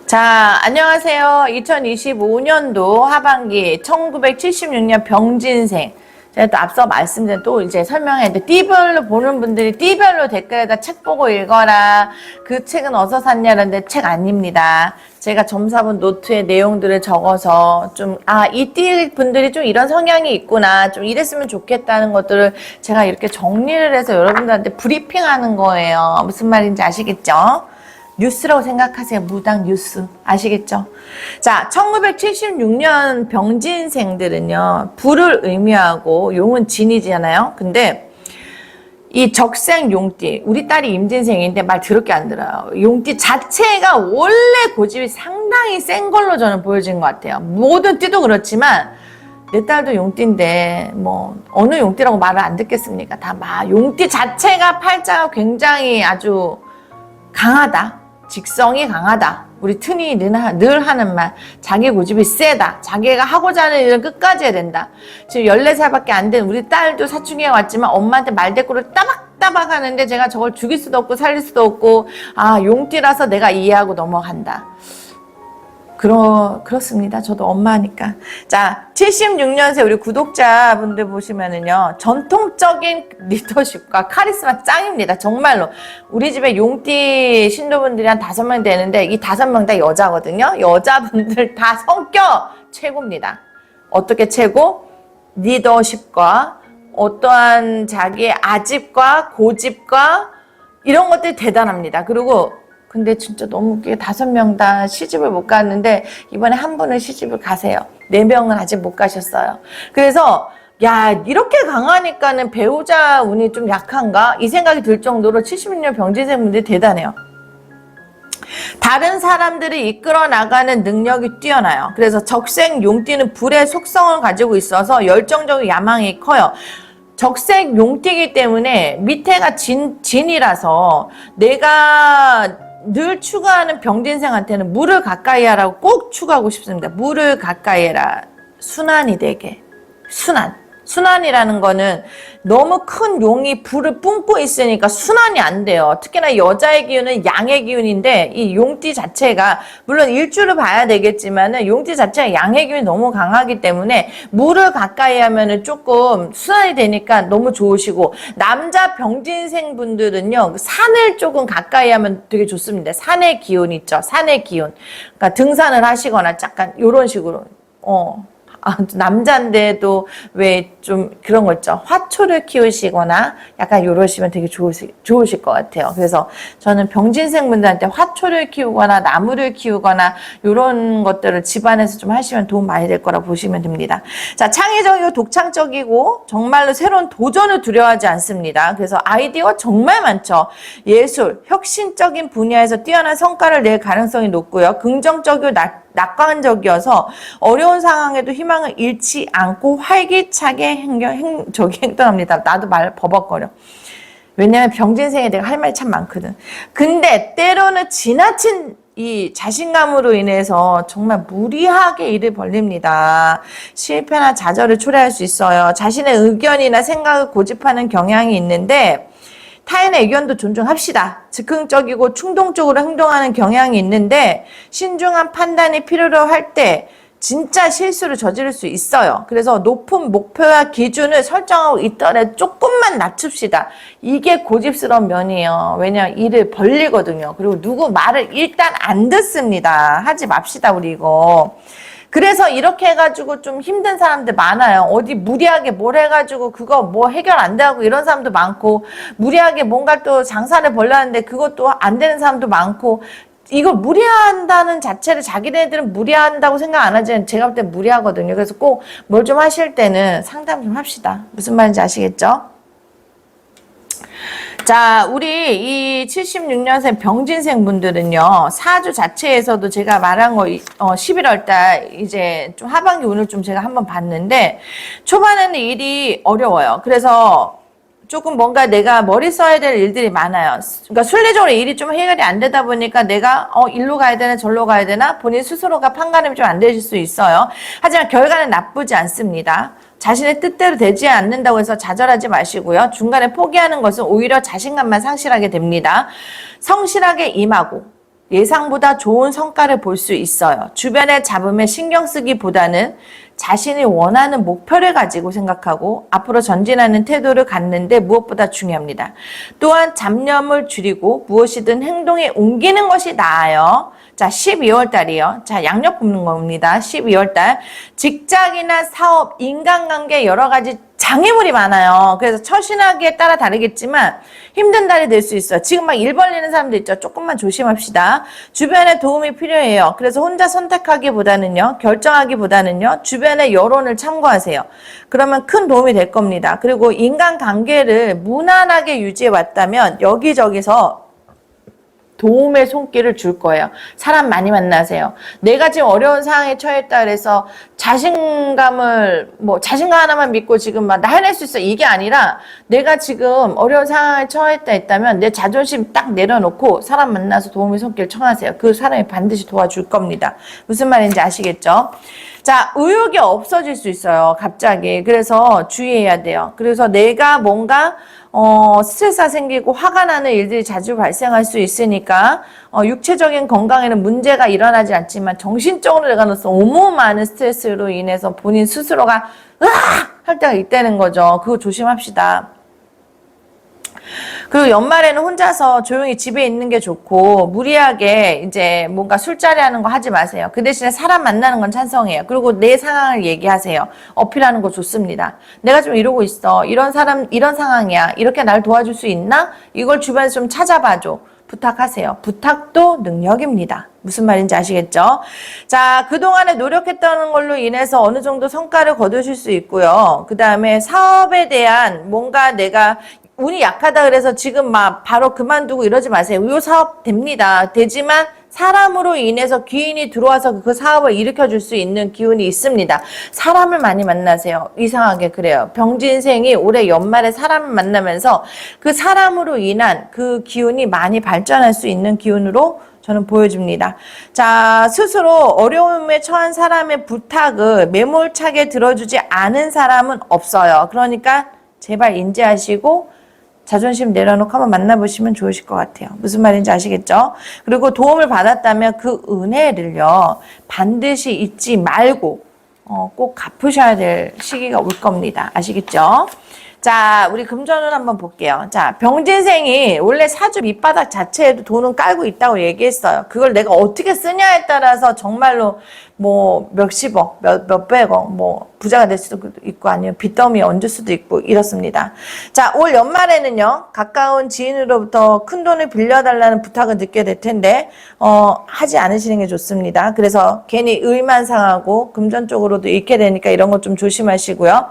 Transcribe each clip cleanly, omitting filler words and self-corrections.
자, 안녕하세요. 2025년도 하반기 1976년 병진생. 제가 또 앞서 말씀드린 또 이제 설명했는데 띠별로 보는 분들이 띠별로 댓글에다 책 보고 읽어라. 그 책은 어디서 샀냐는데 책 아닙니다. 제가 점사본 노트에 내용들을 적어서 이 띠 분들이 좀 이런 성향이 있구나. 좀 이랬으면 좋겠다는 것들을 제가 이렇게 정리를 해서 여러분들한테 브리핑하는 거예요. 무슨 말인지 아시겠죠? 뉴스라고 생각하세요. 무당 뉴스. 아시겠죠? 자, 1976년 병진생들은요, 불을 의미하고 용은 진이잖아요. 근데 이 적생 용띠, 우리 딸이 임진생인데 말 더럽게 안 들어요. 용띠 자체가 원래 고집이 상당히 센 걸로 저는 보여진 것 같아요. 모든 띠도 그렇지만 내 딸도 용띠인데 뭐 어느 용띠라고 말을 안 듣겠습니까? 용띠 자체가 팔자가 굉장히 아주 강하다. 직성이 강하다. 우리 튼이 늘 하는 말. 자기 고집이 세다. 자기가 하고자 하는 일은 끝까지 해야 된다. 지금 14살밖에 안 된 우리 딸도 사춘기에 왔지만 엄마한테 말대꾸를 따박따박 하는데 제가 저걸 죽일 수도 없고 살릴 수도 없고 용띠라서 내가 이해하고 넘어간다. 그렇습니다. 저도 엄마니까. 자, 76년생 우리 구독자분들 보시면은요, 전통적인 리더십과 카리스마 짱입니다. 정말로. 우리 집에 용띠 신도분들이 한 5명 되는데, 이 5명 다 여자거든요. 여자분들 다 성격 최고입니다. 어떻게 최고? 리더십과 어떠한 자기의 아집과 고집과 이런 것들이 대단합니다. 그리고 근데 진짜 너무 웃기게 5명 다 시집을 못 갔는데 이번에 한 분은 시집을 가세요. 4명은 아직 못 가셨어요. 그래서 이렇게 강하니까는 배우자 운이 좀 약한가? 이 생각이 들 정도로 76년 병진생 분들이 대단해요. 다른 사람들을 이끌어 나가는 능력이 뛰어나요. 그래서 적생 용띠는 불의 속성을 가지고 있어서 열정적인 야망이 커요. 적색 용띠이기 때문에 밑에가 진이라서 내가 늘 추구하는 병진생한테는 물을 가까이 하라고 꼭 추구하고 싶습니다. 물을 가까이 해라. 순환이 되게. 순환이라는 거는 너무 큰 용이 불을 뿜고 있으니까 순환이 안 돼요. 특히나 여자의 기운은 양의 기운인데 이 용띠 자체가 물론 일주를 봐야 되겠지만은 용띠 자체가 양의 기운이 너무 강하기 때문에 물을 가까이 하면은 조금 순환이 되니까 너무 좋으시고 남자 병진생 분들은요 산을 조금 가까이 하면 되게 좋습니다. 산의 기운 있죠. 산의 기운. 그러니까 등산을 하시거나 약간 요런 식으로 남자인데도 왜 좀 그런 거 있죠. 화초를 키우시거나 약간 이러시면 되게 좋으실 것 같아요. 그래서 저는 병진생 분들한테 화초를 키우거나 나무를 키우거나 이런 것들을 집안에서 좀 하시면 도움 많이 될 거라 보시면 됩니다. 자, 창의적이고 독창적이고 정말로 새로운 도전을 두려워하지 않습니다. 그래서 아이디어가 정말 많죠. 예술, 혁신적인 분야에서 뛰어난 성과를 낼 가능성이 높고요. 긍정적이고 낙관적이어서 어려운 상황에도 희망을 잃지 않고 활기차게 행동합니다. 나도 말 버벅거려. 왜냐면 병진생에 내가 할 말이 참 많거든. 근데 때로는 지나친 이 자신감으로 인해서 정말 무리하게 일을 벌립니다. 실패나 좌절을 초래할 수 있어요. 자신의 의견이나 생각을 고집하는 경향이 있는데 타인의 의견도 존중합시다. 즉흥적이고 충동적으로 행동하는 경향이 있는데 신중한 판단이 필요로 할 때 진짜 실수를 저지를 수 있어요. 그래서 높은 목표와 기준을 설정하고 있더라도 조금만 낮춥시다. 이게 고집스러운 면이에요. 왜냐하면 일을 벌리거든요. 그리고 누구 말을 일단 안 듣습니다. 하지 맙시다 우리 이거. 그래서 이렇게 해가지고 좀 힘든 사람들 많아요. 어디 무리하게 뭘 해가지고 그거 뭐 해결 안 되고 이런 사람도 많고 무리하게 뭔가 또 장사를 벌려는데 그것도 안 되는 사람도 많고 이걸 무리한다는 자체를 자기네들은 무리한다고 생각 안 하지만 제가 볼 땐 무리하거든요. 그래서 꼭 뭘 좀 하실 때는 상담 좀 합시다. 무슨 말인지 아시겠죠? 자, 우리 이 76년생 병진생 분들은요, 사주 자체에서도 제가 말한 거, 11월 달, 이제 좀 하반기 운을 좀 제가 한번 봤는데, 초반에는 일이 어려워요. 그래서 조금 뭔가 내가 머리 써야 될 일들이 많아요. 그러니까 순리적으로 일이 좀 해결이 안 되다 보니까 내가, 일로 가야 되나, 절로 가야 되나, 본인 스스로가 판단이 좀 안 되실 수 있어요. 하지만 결과는 나쁘지 않습니다. 자신의 뜻대로 되지 않는다고 해서 좌절하지 마시고요. 중간에 포기하는 것은 오히려 자신감만 상실하게 됩니다. 성실하게 임하고 예상보다 좋은 성과를 볼 수 있어요. 주변의 잡음에 신경 쓰기보다는 자신이 원하는 목표를 가지고 생각하고 앞으로 전진하는 태도를 갖는데 무엇보다 중요합니다. 또한 잡념을 줄이고 무엇이든 행동에 옮기는 것이 나아요. 자, 12월 달이요. 자, 양력 굽는 겁니다. 12월 달. 직장이나 사업, 인간관계 여러 가지 장애물이 많아요. 그래서 처신하기에 따라 다르겠지만 힘든 달이 될 수 있어요. 지금 막 일 벌리는 사람도 있죠. 조금만 조심합시다. 주변에 도움이 필요해요. 그래서 혼자 선택하기보다는요, 결정하기보다는요, 주변의 여론을 참고하세요. 그러면 큰 도움이 될 겁니다. 그리고 인간관계를 무난하게 유지해 왔다면 여기저기서 도움의 손길을 줄 거예요. 사람 많이 만나세요. 내가 지금 어려운 상황에 처했다 그래서 자신감 하나만 믿고 지금 막 나 해낼 수 있어. 이게 아니라 내가 지금 어려운 상황에 처했다 했다면 내 자존심 딱 내려놓고 사람 만나서 도움의 손길 청하세요. 그 사람이 반드시 도와줄 겁니다. 무슨 말인지 아시겠죠? 자, 의욕이 없어질 수 있어요. 갑자기. 그래서 주의해야 돼요. 그래서 내가 뭔가 스트레스가 생기고 화가 나는 일들이 자주 발생할 수 있으니까 육체적인 건강에는 문제가 일어나지 않지만 정신적으로 내가 너무 많은 스트레스로 인해서 본인 스스로가 으악! 할 때가 있다는 거죠. 그거 조심합시다. 그리고 연말에는 혼자서 조용히 집에 있는 게 좋고 무리하게 이제 뭔가 술자리 하는 거 하지 마세요. 그 대신에 사람 만나는 건 찬성해요. 그리고 내 상황을 얘기하세요. 어필하는 거 좋습니다. 내가 좀 이러고 있어. 이런 상황이야. 이렇게 날 도와줄 수 있나? 이걸 주변에서 좀 찾아봐줘. 부탁하세요. 부탁도 능력입니다. 무슨 말인지 아시겠죠? 자, 그동안에 노력했다는 걸로 인해서 어느 정도 성과를 거두실 수 있고요. 그 다음에 사업에 대한 뭔가 내가 운이 약하다 그래서 지금 막 바로 그만두고 이러지 마세요. 이 사업 됩니다. 되지만 사람으로 인해서 귀인이 들어와서 그 사업을 일으켜줄 수 있는 기운이 있습니다. 사람을 많이 만나세요. 이상하게 그래요. 병진생이 올해 연말에 사람을 만나면서 그 사람으로 인한 그 기운이 많이 발전할 수 있는 기운으로 저는 보여줍니다. 자, 스스로 어려움에 처한 사람의 부탁을 매몰차게 들어주지 않은 사람은 없어요. 그러니까 제발 인지하시고 자존심 내려놓고 한번 만나보시면 좋으실 것 같아요. 무슨 말인지 아시겠죠? 그리고 도움을 받았다면 그 은혜를요, 반드시 잊지 말고 꼭 갚으셔야 될 시기가 올 겁니다. 아시겠죠? 자, 우리 금전운 한번 볼게요. 자, 병진생이 원래 사주 밑바닥 자체에도 돈은 깔고 있다고 얘기했어요. 그걸 내가 어떻게 쓰냐에 따라서 정말로 뭐 몇십억, 몇백억, 뭐 부자가 될 수도 있고 아니면 빚더미에 얹을 수도 있고 이렇습니다. 자, 올 연말에는요, 가까운 지인으로부터 큰 돈을 빌려달라는 부탁을 듣게 될 텐데 하지 않으시는 게 좋습니다. 그래서 괜히 의만 상하고 금전 쪽으로도 잃게 되니까 이런 거 좀 조심하시고요.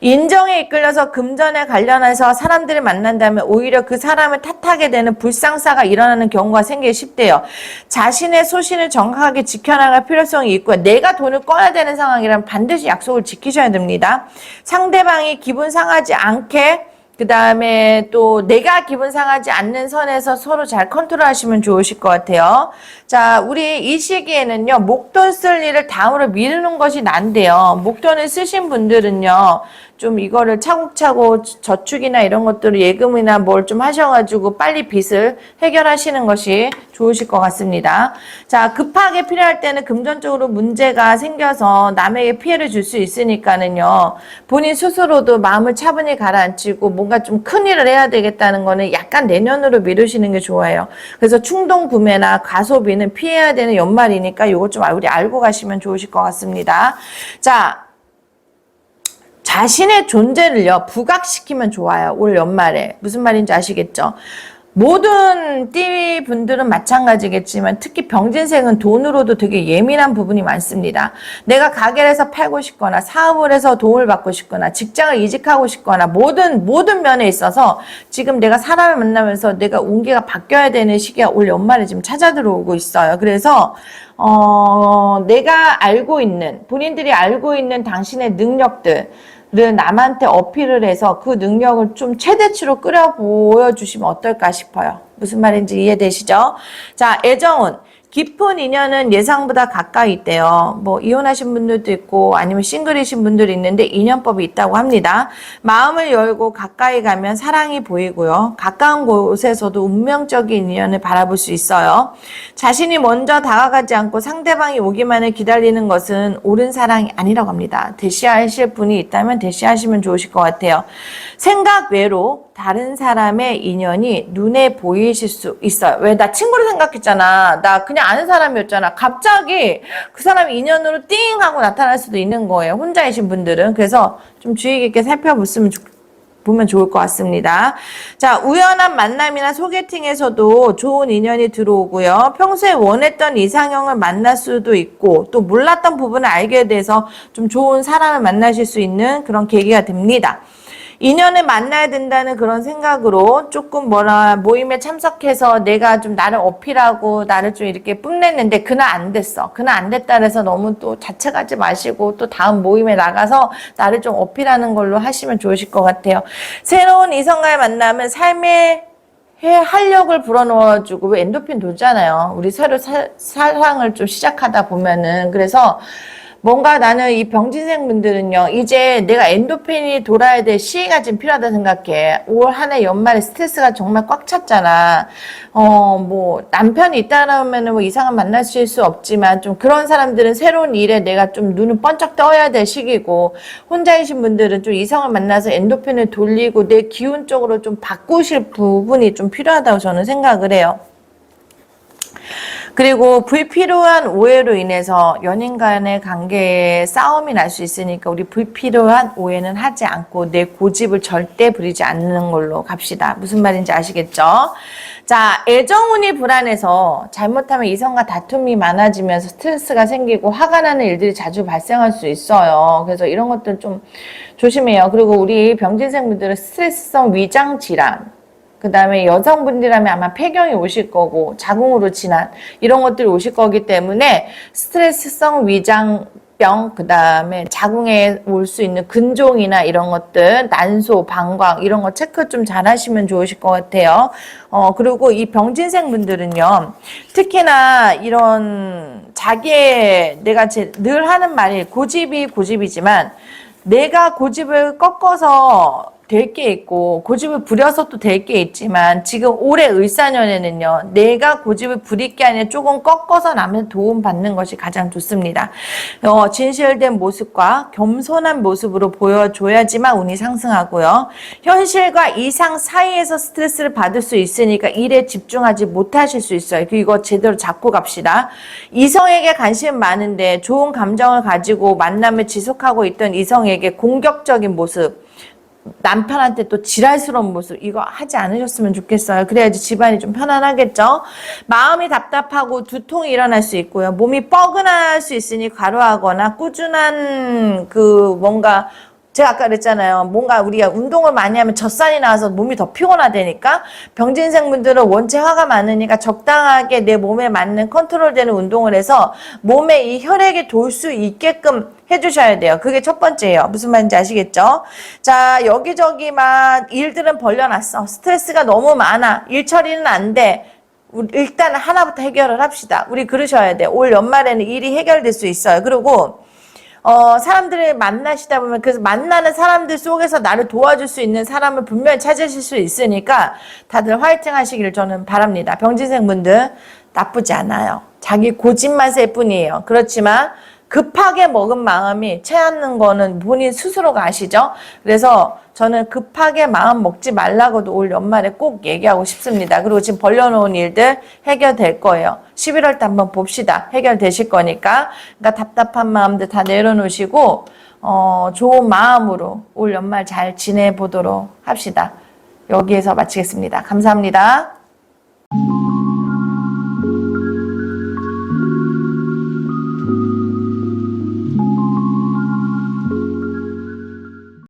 인정에 이끌려서 금전에 관련해서 사람들을 만난다면 오히려 그 사람을 탓하게 되는 불상사가 일어나는 경우가 생기기 쉽대요. 자신의 소신을 정확하게 지켜나갈 필요성이 있고요. 내가 돈을 꺼야 되는 상황이라면 반드시 약속을 지키셔야 됩니다. 상대방이 기분 상하지 않게, 그 다음에 또 내가 기분 상하지 않는 선에서 서로 잘 컨트롤하시면 좋으실 것 같아요. 자, 우리 이 시기에는요, 목돈 쓸 일을 다음으로 미루는 것이 난데요. 목돈을 쓰신 분들은요, 좀 이거를 차곡차곡 저축이나 이런 것들을 예금이나 뭘 좀 하셔가지고 빨리 빚을 해결하시는 것이 좋으실 것 같습니다. 자, 급하게 필요할 때는 금전적으로 문제가 생겨서 남에게 피해를 줄 수 있으니까는요, 본인 스스로도 마음을 차분히 가라앉히고 뭔가 좀 큰일을 해야 되겠다는 거는 약간 내년으로 미루시는 게 좋아요. 그래서 충동 구매나 과소비는 피해야 되는 연말이니까 이거 좀 우리 알고 가시면 좋으실 것 같습니다. 자, 자신의 존재를요, 부각시키면 좋아요. 올 연말에. 무슨 말인지 아시겠죠? 모든 띠 분들은 마찬가지겠지만 특히 병진생은 돈으로도 되게 예민한 부분이 많습니다. 내가 가게를 해서 팔고 싶거나 사업을 해서 도움을 받고 싶거나 직장을 이직하고 싶거나 모든 면에 있어서 지금 내가 사람을 만나면서 내가 운기가 바뀌어야 되는 시기가 올 연말에 지금 찾아 들어오고 있어요. 그래서 내가 알고 있는, 본인들이 알고 있는 당신의 능력들 를 남한테 어필을 해서 그 능력을 좀 최대치로 끌어 보여주시면 어떨까 싶어요. 무슨 말인지 이해되시죠? 자, 애정은 깊은 인연은 예상보다 가까이 있대요. 뭐 이혼하신 분들도 있고 아니면 싱글이신 분들이 있는데 인연법이 있다고 합니다. 마음을 열고 가까이 가면 사랑이 보이고요. 가까운 곳에서도 운명적인 인연을 바라볼 수 있어요. 자신이 먼저 다가가지 않고 상대방이 오기만을 기다리는 것은 옳은 사랑이 아니라고 합니다. 대시하실 분이 있다면 대시하시면 좋으실 것 같아요. 생각 외로 다른 사람의 인연이 눈에 보이실 수 있어요. 왜? 나 친구를 생각했잖아. 나 그냥 아는 사람이었잖아. 갑자기 그 사람이 인연으로 띵 하고 나타날 수도 있는 거예요. 혼자이신 분들은. 그래서 좀 주의 깊게 보면 좋을 것 같습니다. 자, 우연한 만남이나 소개팅에서도 좋은 인연이 들어오고요. 평소에 원했던 이상형을 만날 수도 있고 또 몰랐던 부분을 알게 돼서 좀 좋은 사람을 만나실 수 있는 그런 계기가 됩니다. 인연을 만나야 된다는 그런 생각으로 조금 모임에 참석해서 내가 좀 나를 어필하고 나를 좀 이렇게 뽐냈는데 그날 안 됐어. 그날 안 됐다 그래서 너무 또 자책하지 마시고 또 다음 모임에 나가서 나를 좀 어필하는 걸로 하시면 좋으실 것 같아요. 새로운 이성과의 만남은 삶의 활력을 불어넣어주고 왜 엔도핀 돌잖아요. 우리 서로 사랑을 좀 시작하다 보면은. 그래서 뭔가 나는 이 병진생 분들은요, 이제 내가 엔도핀이 돌아야 될 시기가 지금 필요하다 생각해. 올 한 해 연말에 스트레스가 정말 꽉 찼잖아. 뭐, 남편이 있다라면은 뭐 이상한 만나실 수 없지만, 좀 그런 사람들은 새로운 일에 내가 좀 눈을 번쩍 떠야 될 시기고, 혼자이신 분들은 좀 이성을 만나서 엔도핀을 돌리고 내 기운 쪽으로 좀 바꾸실 부분이 좀 필요하다고 저는 생각을 해요. 그리고 불필요한 오해로 인해서 연인 간의 관계에 싸움이 날 수 있으니까 우리 불필요한 오해는 하지 않고 내 고집을 절대 부리지 않는 걸로 갑시다. 무슨 말인지 아시겠죠? 자, 애정운이 불안해서 잘못하면 이성과 다툼이 많아지면서 스트레스가 생기고 화가 나는 일들이 자주 발생할 수 있어요. 그래서 이런 것들 좀 조심해요. 그리고 우리 병진생분들은 스트레스성 위장 질환, 그 다음에 여성분들이라면 아마 폐경이 오실 거고 자궁으로 진한 이런 것들이 오실 거기 때문에 스트레스성 위장병, 그 다음에 자궁에 올 수 있는 근종이나 이런 것들, 난소, 방광 이런 거 체크 좀 잘 하시면 좋으실 것 같아요. 그리고 이 병진생 분들은요, 특히나 이런 자기의 내가 늘 하는 말이 고집이지만 내가 고집을 꺾어서 될 게 있고 고집을 부려서 또 될 게 있지만 지금 올해 을사년에는요, 내가 고집을 부릴 게 아니라 조금 꺾어서 남의 도움 받는 것이 가장 좋습니다. 진실된 모습과 겸손한 모습으로 보여줘야지만 운이 상승하고요. 현실과 이상 사이에서 스트레스를 받을 수 있으니까 일에 집중하지 못하실 수 있어요. 이거 제대로 잡고 갑시다. 이성에게 관심 많은데 좋은 감정을 가지고 만남을 지속하고 있던 이성에게 공격적인 모습, 남편한테 또 지랄스러운 모습, 이거 하지 않으셨으면 좋겠어요. 그래야지 집안이 좀 편안하겠죠. 마음이 답답하고 두통이 일어날 수 있고요. 몸이 뻐근할 수 있으니 과로하거나 꾸준한 뭔가 제가 아까 그랬잖아요. 뭔가 우리가 운동을 많이 하면 젖살이 나와서 몸이 더 피곤하다니까. 병진생분들은 원체 화가 많으니까 적당하게 내 몸에 맞는 컨트롤되는 운동을 해서 몸에 이 혈액이 돌 수 있게끔 해주셔야 돼요. 그게 첫 번째예요. 무슨 말인지 아시겠죠? 자, 여기저기 막 일들은 벌려놨어. 스트레스가 너무 많아. 일 처리는 안 돼. 일단 하나부터 해결을 합시다. 우리 그러셔야 돼. 올 연말에는 일이 해결될 수 있어요. 그리고 사람들을 만나시다 보면 그 만나는 사람들 속에서 나를 도와줄 수 있는 사람을 분명히 찾으실 수 있으니까 다들 화이팅 하시길 저는 바랍니다. 병진생분들 나쁘지 않아요. 자기 고집만 셀 뿐이에요. 그렇지만 급하게 먹은 마음이 채하는 거는 본인 스스로가 아시죠? 그래서 저는 급하게 마음 먹지 말라고도 올 연말에 꼭 얘기하고 싶습니다. 그리고 지금 벌려놓은 일들 해결될 거예요. 11월 때 한번 봅시다. 해결되실 거니까. 그러니까 답답한 마음들 다 내려놓으시고 좋은 마음으로 올 연말 잘 지내보도록 합시다. 여기에서 마치겠습니다. 감사합니다.